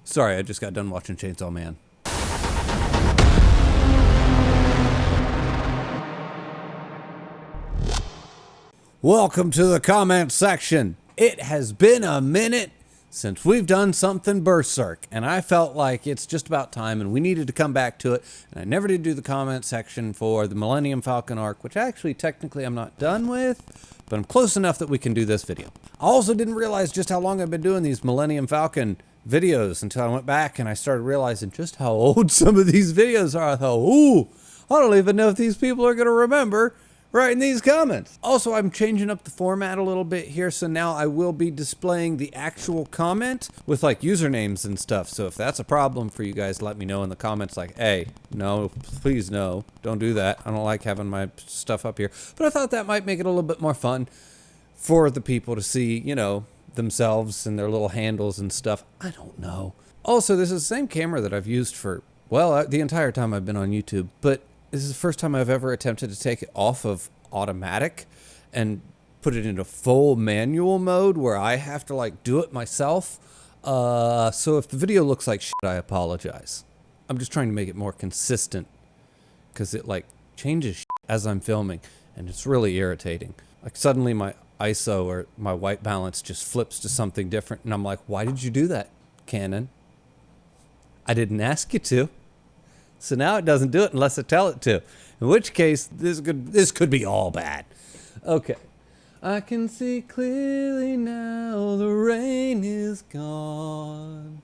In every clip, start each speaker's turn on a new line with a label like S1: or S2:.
S1: Sorry, I just got done watching Chainsaw Man. Welcome to the comment section. It has been a minute since we've done something Berserk, and I felt like it's just about time and we needed to come back to it. And I never did do the comment section for the Millennium Falcon arc, which actually technically I'm not done with, but I'm close enough that we can do this video. I also didn't realize just how long I've been doing these Millennium Falcon videos until I went back and I started realizing just how old some of these videos are. I thought, ooh, I don't even know if these people are going to remember writing these comments. Also, I'm changing up the format a little bit here, so now I will be displaying the actual comment with like usernames and stuff. So if that's a problem for you guys, let me know in the comments, like, hey, no, please no, don't do that. I don't like having my stuff up here. But I thought that might make it a little bit more fun for the people to see, you know, themselves and their little handles and stuff. I don't know. Also, this is the same camera that I've used for, well, the entire time I've been on YouTube, but this is the first time I've ever attempted to take it off of automatic and put it into full manual mode where I have to like do it myself. So if the video looks like shit, I apologize. I'm just trying to make it more consistent because it like changes shit as I'm filming and it's really irritating. Like suddenly my ISO or my white balance just flips to something different and I'm like, why did you do that, Canon? I didn't ask you to. So now it doesn't do it unless I tell it to. In which case, this could be all bad. Okay. I can see clearly now the rain is gone.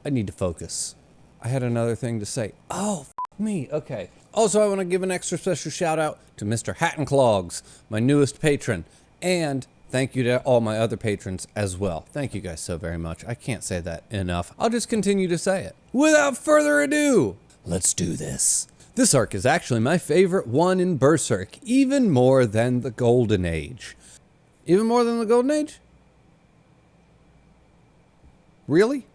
S1: I need to focus. I had another thing to say. Oh, f me. Okay. Also, I want to give an extra special shout out to Mr. Hattenclogs, my newest patron. And thank you to all my other patrons as well. Thank you guys so very much. I can't say that enough. I'll just continue to say it. Without further ado, let's do this. This arc is actually my favorite one in Berserk, even more than the Golden Age. Even more than the Golden Age? Really?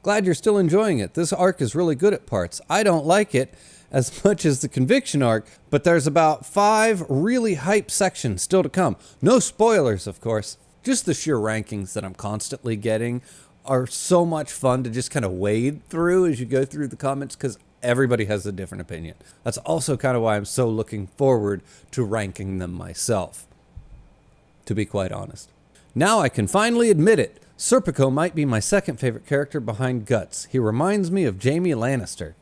S1: Glad you're still enjoying it. This arc is really good at parts. I don't like it as much as the Conviction arc, but there's about 5 really hype sections still to come. No spoilers, of course. Just the sheer rankings that I'm constantly getting are so much fun to just kind of wade through as you go through the comments because everybody has a different opinion. That's also kind of why I'm so looking forward to ranking them myself, to be quite honest. Now I can finally admit it. Serpico might be my second favorite character behind Guts. He reminds me of Jaime Lannister.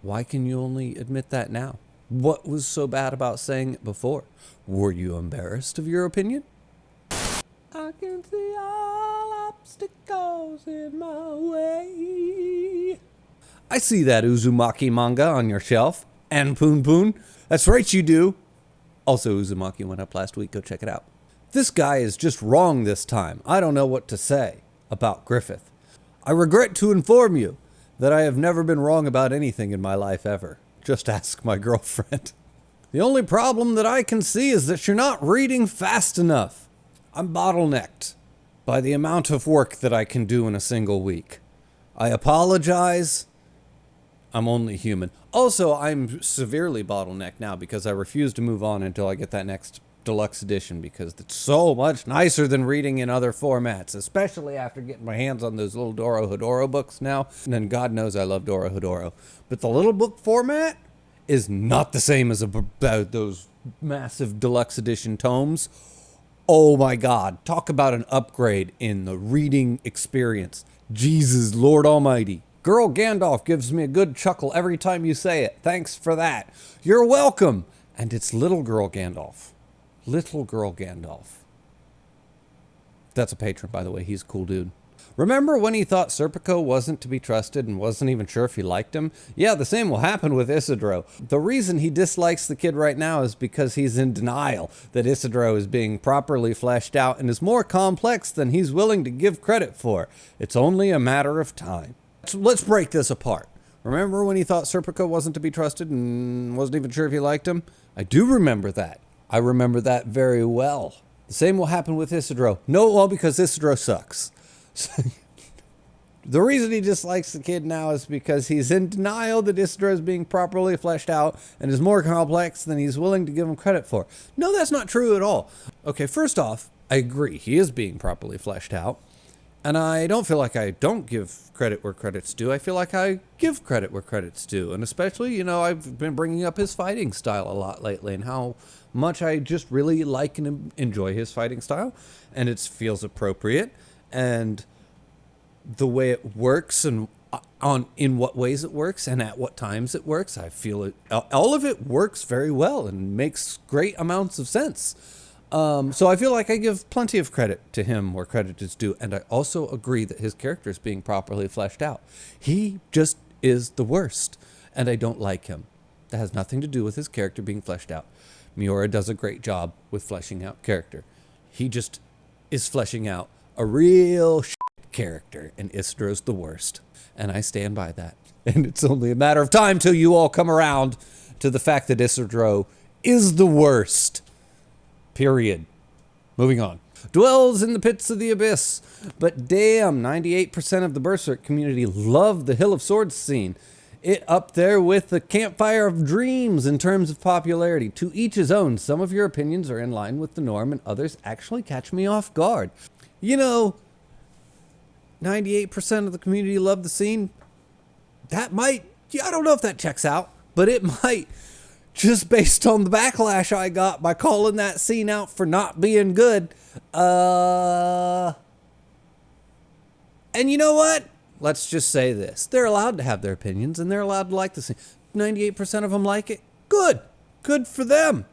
S1: Why can you only admit that now? What was so bad about saying it before? Were you embarrassed of your opinion? I can see all obstacles in my way. I see that Uzumaki manga on your shelf. And Poon Poon. That's right, you do. Also, Uzumaki went up last week. Go check it out. This guy is just wrong this time. I don't know what to say about Griffith. I regret to inform you that I have never been wrong about anything in my life ever. Just ask my girlfriend. The only problem that I can see is that you're not reading fast enough. I'm bottlenecked by the amount of work that I can do in a single week. I apologize. I'm only human. Also, I'm severely bottlenecked now because I refuse to move on until I get that next deluxe edition because it's so much nicer than reading in other formats, especially after getting my hands on those little Dorohedoro books now. And then God knows I love Dorohedoro. But the little book format is not the same as those massive deluxe edition tomes. Oh my God, talk about an upgrade in the reading experience. Jesus, Lord Almighty. Girl Gandalf gives me a good chuckle every time you say it. Thanks for that. You're welcome. And it's Little Girl Gandalf. Little Girl Gandalf. That's a patron, by the way. He's a cool dude. Remember when he thought Serpico wasn't to be trusted and wasn't even sure if he liked him? Yeah, the same will happen with Isidro. The reason he dislikes the kid right now is because he's in denial that Isidro is being properly fleshed out and is more complex than he's willing to give credit for. It's only a matter of time. Let's break this apart. Remember when he thought Serpico wasn't to be trusted and wasn't even sure if he liked him? I do remember that. I remember that very well. The same will happen with Isidro. No, well, because Isidro sucks. The reason he dislikes the kid now is because he's in denial that Istra is being properly fleshed out and is more complex than he's willing to give him credit for. No, that's not true at all. Okay, first off, I agree. He is being properly fleshed out. And I don't feel like I don't give credit where credit's due. I feel like I give credit where credit's due. And especially, I've been bringing up his fighting style a lot lately and how much I just really like and enjoy his fighting style. And it feels appropriate. And the way it works and in what ways it works and at what times it works, I feel it. All of it works very well and makes great amounts of sense. So I feel like I give plenty of credit to him where credit is due. And I also agree that his character is being properly fleshed out. He just is the worst. And I don't like him. That has nothing to do with his character being fleshed out. Miura does a great job with fleshing out character. He just is fleshing out a real character, and Istra's the worst. And I stand by that. And it's only a matter of time till you all come around to the fact that Istra is the worst. Period. Moving on. Dwells in the pits of the abyss. But damn, 98% of the Berserk community love the Hill of Swords scene. It up there with the Campfire of Dreams in terms of popularity. To each his own. Some of your opinions are in line with the norm and others actually catch me off guard. 98% of the community love the scene. That might, I don't know if that checks out, but it might, just based on the backlash I got by calling that scene out for not being good. And you know what? Let's just say this. They're allowed to have their opinions and they're allowed to like the scene. 98% of them like it. Good. Good for them.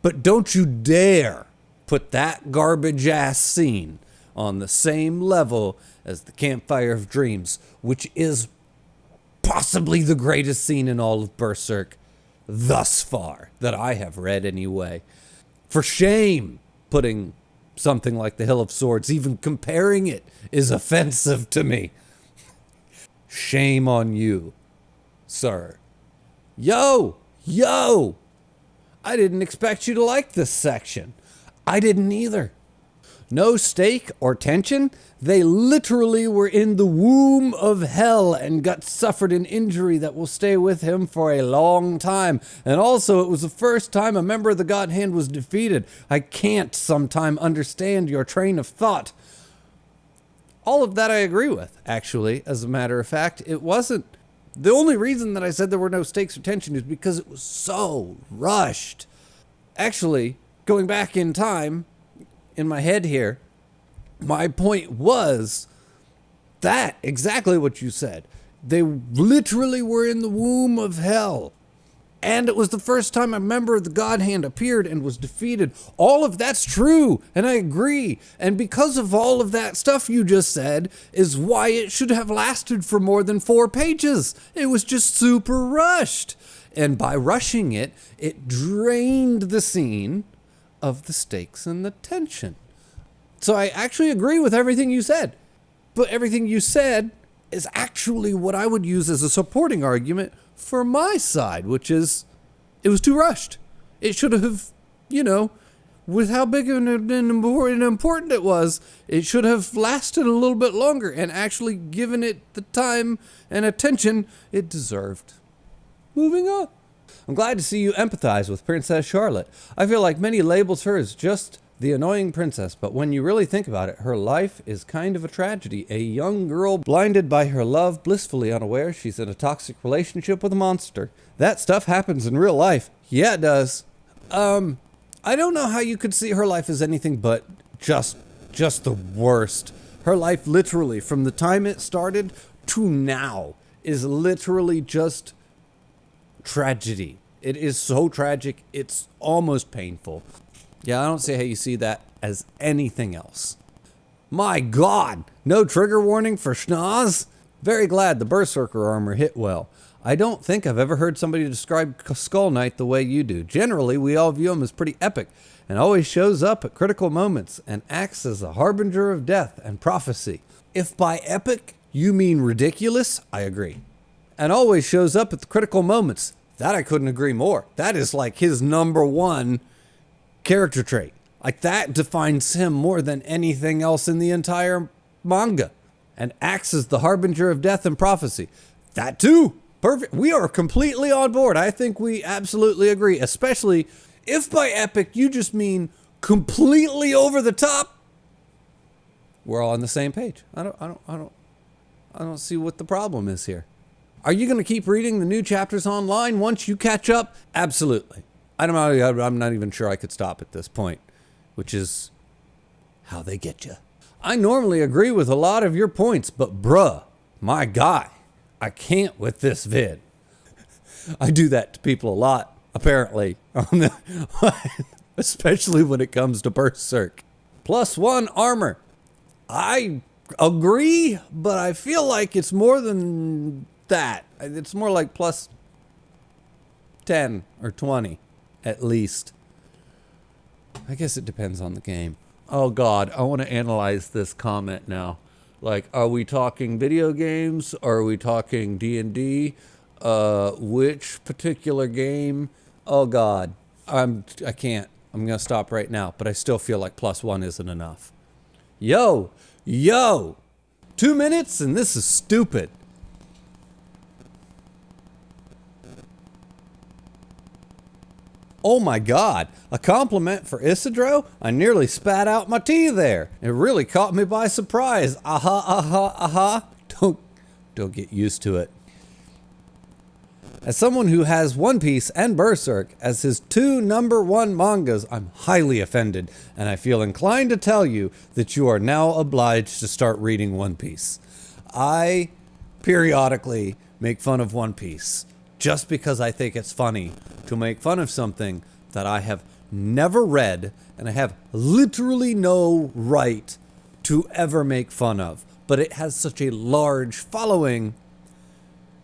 S1: But don't you dare put that garbage ass scene on the same level as the Campfire of Dreams, which is possibly the greatest scene in all of Berserk thus far, that I have read anyway. For shame, putting something like the Hill of Swords, even comparing it, is offensive to me. Shame on you, sir. Yo! I didn't expect you to like this section. I didn't either. No stake or tension. They literally were in the womb of hell and Guts suffered an injury that will stay with him for a long time. And also, it was the first time a member of the God Hand was defeated. I can't sometime understand your train of thought. All of that I agree with, actually. As a matter of fact, it wasn't. The only reason that I said there were no stakes or tension is because it was so rushed. Actually, going back in time, in my head here, my point was that exactly what you said. They literally were in the womb of hell. And it was the first time a member of the God Hand appeared and was defeated. All of that's true, and I agree. And because of all of that stuff you just said is why it should have lasted for more than 4 pages. It was just super rushed. And by rushing it, it drained the scene of the stakes and the tension. So I actually agree with everything you said. But everything you said is actually what I would use as a supporting argument for my side, which is it was too rushed. It should have, with how big and important it was, it should have lasted a little bit longer and actually given it the time and attention it deserved. Moving on. I'm glad to see you empathize with Princess Charlotte. I feel like many labels her as just the annoying princess, but when you really think about it, her life is kind of a tragedy. A young girl blinded by her love, blissfully unaware she's in a toxic relationship with a monster. That stuff happens in real life. Yeah, it does. I don't know how you could see her life as anything but just the worst. Her life literally, from the time it started to now, is literally just tragedy. It is so tragic, it's almost painful. Yeah, I don't see how you see that as anything else. My God, no trigger warning for schnoz? Very glad the Berserker armor hit well. I don't think I've ever heard somebody describe Skull Knight the way you do. Generally, we all view him as pretty epic, and always shows up at critical moments, and acts as a harbinger of death and prophecy. If by epic you mean ridiculous, I agree. And always shows up at the critical moments. That I couldn't agree more. That is like his number one character trait. Like that defines him more than anything else in the entire manga. and acts as the harbinger of death and prophecy. That too. Perfect. We are completely on board. I think we absolutely agree, especially if by epic you just mean completely over the top. We're all on the same page. I don't see what the problem is here. Are you going to keep reading the new chapters online once you catch up? Absolutely. I'm not even sure I could stop at this point, which is how they get you. I normally agree with a lot of your points, but bruh, my guy, I can't with this vid. I do that to people a lot, apparently, especially when it comes to Berserk. +1 armor. I agree, but I feel like it's more than that. It's more like +10 or 20, at least. I guess it depends on the game. Oh God, I want to analyze this comment now. Like, are we talking video games? Or are we talking D&D? Which particular game? Oh God, I can't. I'm gonna stop right now, but I still feel like +1 isn't enough. Yo, 2 minutes and this is stupid. Oh my God, a compliment for Isidro? I nearly spat out my tea there. It really caught me by surprise. Aha. Don't get used to it. As someone who has One Piece and Berserk as his 2 #1 mangas, I'm highly offended, and I feel inclined to tell you that you are now obliged to start reading One Piece. I periodically make fun of One Piece just because I think it's funny to make fun of something that I have never read and I have literally no right to ever make fun of. But it has such a large following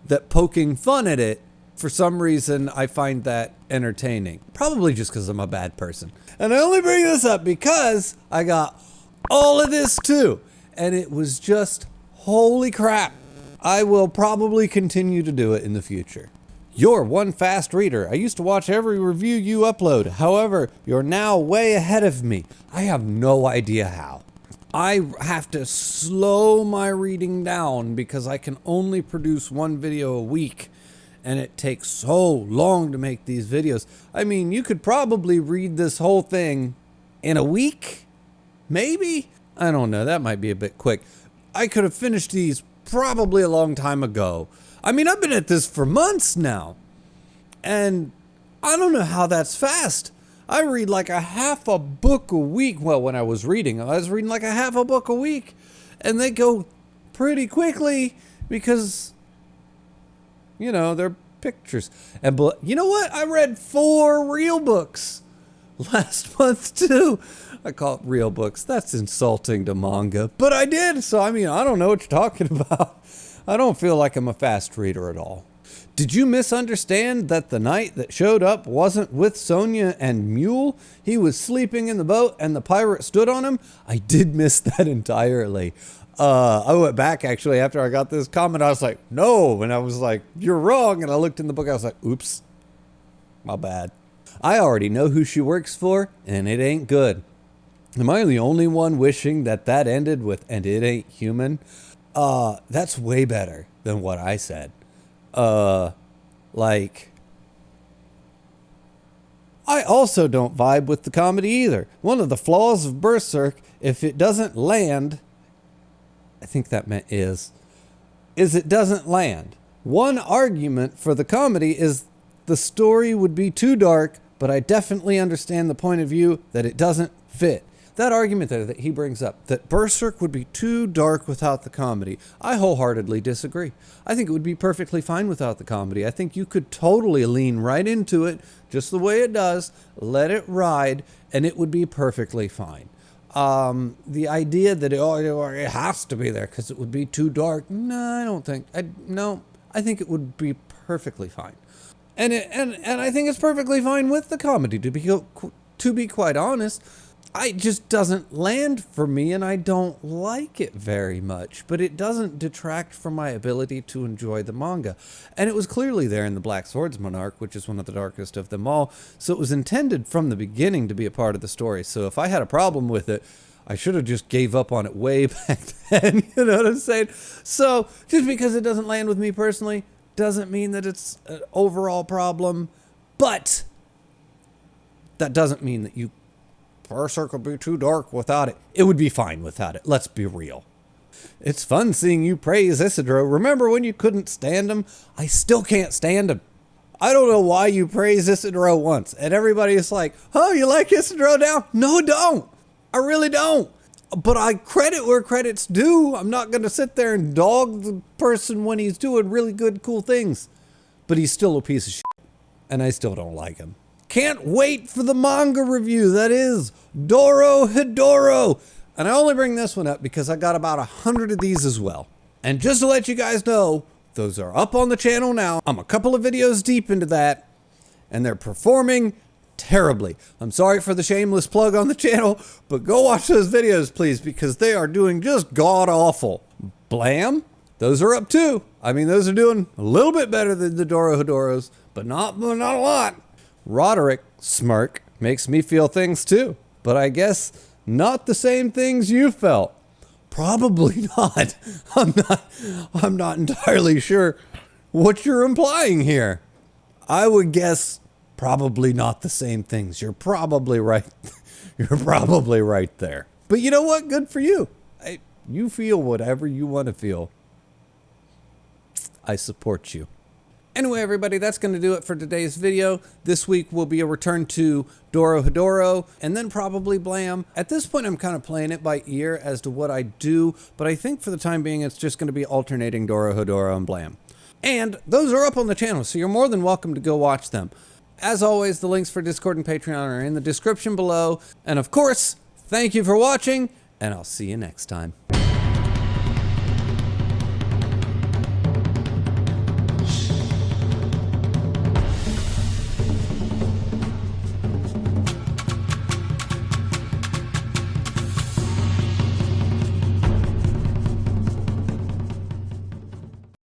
S1: that poking fun at it, for some reason, I find that entertaining. Probably just because I'm a bad person. And I only bring this up because I got all of this too. And it was just, holy crap. I will probably continue to do it in the future. You're one fast reader. I used to watch every review you upload. However, you're now way ahead of me. I have no idea how. I have to slow my reading down because I can only produce 1 video a week. And it takes so long to make these videos. I mean, you could probably read this whole thing in a week? Maybe? I don't know. That might be a bit quick. I could have finished these probably a long time ago. I mean, I've been at this for months now. And I don't know how that's fast. I read like a half a book a week. Well, when I was reading like a half a book a week. And they go pretty quickly because, you know, they're pictures. And you know what? I read 4 real books last month too. I call it real books. That's insulting to manga. But I did. So, I mean, I don't know what you're talking about. I don't feel like I'm a fast reader at all. Did you misunderstand that the knight that showed up wasn't with Sonya and Mule? He was sleeping in the boat and the pirate stood on him? I did miss that entirely. I went back actually after I got this comment. I was like, no. And I was like, you're wrong. And I looked in the book. I was like, oops, my bad. I already know who she works for and it ain't good. Am I the only one wishing that ended with, and it ain't human? That's way better than what I said. Like, I also don't vibe with the comedy either. One of the flaws of Berserk, if it doesn't land, I think that meant is it doesn't land. One argument for the comedy is the story would be too dark, but I definitely understand the point of view that it doesn't fit. That argument there that he brings up, that Berserk would be too dark without the comedy, I wholeheartedly disagree. I think it would be perfectly fine without the comedy. I think you could totally lean right into it, just the way it does, let it ride, and it would be perfectly fine. The idea that it has to be there because it would be too dark, no, I don't think. I think it would be perfectly fine. And I think it's perfectly fine with the comedy, to be quite honest. It just doesn't land for me, and I don't like it very much. But it doesn't detract from my ability to enjoy the manga. And it was clearly there in the Black Swordsman arc, which is one of the darkest of them all. So it was intended from the beginning to be a part of the story. So if I had a problem with it, I should have just gave up on it way back then. You know what I'm saying? So just because it doesn't land with me personally doesn't mean that it's an overall problem. But that doesn't mean that Berserk would be too dark without it. It would be fine without it. Let's be real. It's fun seeing you praise Isidro. Remember when you couldn't stand him? I still can't stand him. I don't know why you praised Isidro once. And everybody is like, oh, you like Isidro now? No, I don't. I really don't. But I credit where credit's due. I'm not going to sit there and dog the person when he's doing really good, cool things. But he's still a piece of shit. And I still don't like him. Can't wait for the manga review. That is Dorohedoro. And I only bring this one up because I got about 100 of these as well. And just to let you guys know, those are up on the channel now. I'm a couple of videos deep into that, and they're performing terribly. I'm sorry for the shameless plug on the channel, but go watch those videos, please, because they are doing just god-awful. Blam, those are up too. I mean, those are doing a little bit better than the Dorohedoros, but not a lot. Roderick, smirk, makes me feel things too, but I guess not the same things you felt. Probably not. I'm not entirely sure what you're implying here. I would guess probably not the same things. You're probably right. You're probably right there. But you know what? Good for you. You feel whatever you want to feel. I support you. Anyway, everybody, that's going to do it for today's video. This week will be a return to Dorohedoro and then probably Blam. At this point, I'm kind of playing it by ear as to what I do, but I think for the time being, it's just going to be alternating Dorohedoro and Blam. And those are up on the channel, so you're more than welcome to go watch them. As always, the links for Discord and Patreon are in the description below. And of course, thank you for watching, and I'll see you next time.